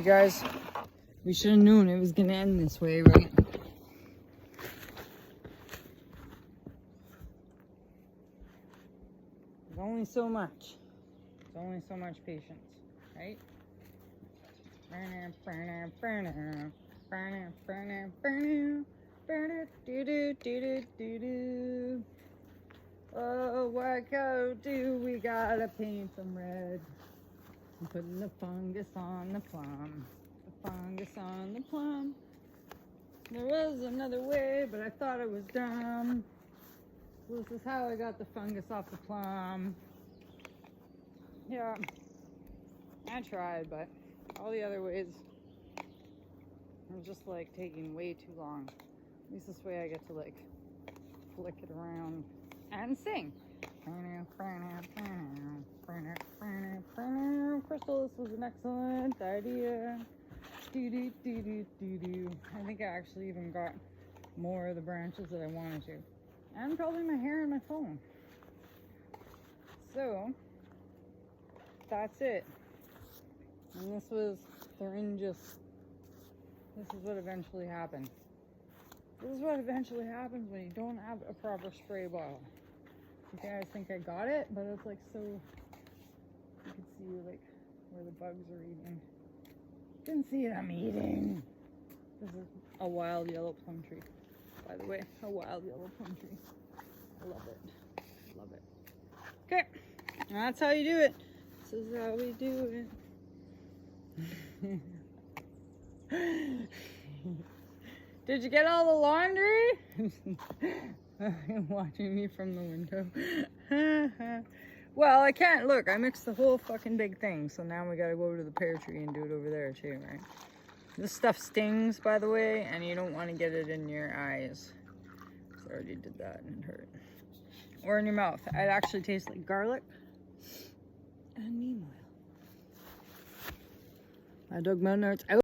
You guys, we should have known it was gonna end this way, right? There's only so much. There's only so much patience, right? Oh, what go do? We gotta paint them red. I'm putting the fungus on the plum. The fungus on the plum. There was another way, but I thought it was dumb. This is how I got the fungus off the plum. Yeah, I tried, but all the other ways are just like taking way too long. At least this way I get to like flick it around and sing. Crystal, this was an excellent idea. I think I actually even got more of the branches that I wanted to. And probably my hair and my phone. So, that's it. And this was Thuringus. This is what eventually happened. This is what eventually happens when you don't have a proper spray bottle. You guys think I got it, but it's like so, you can see like where the bugs are eating. You can see it, I'm eating. This is a wild yellow plum tree, by the way. A wild yellow plum tree. I love it. Love it. Okay, that's how you do it. This is how we do it. Did you get all the laundry? Watching me from the window. Well, I can't. Look, I mixed the whole fucking big thing. So now we gotta go to the pear tree and do it over there too, right? This stuff stings, by the way, and you don't want to get it in your eyes. So I already did that and it hurt. Or in your mouth. It actually tastes like garlic and neem oil. I dug MDMArts out.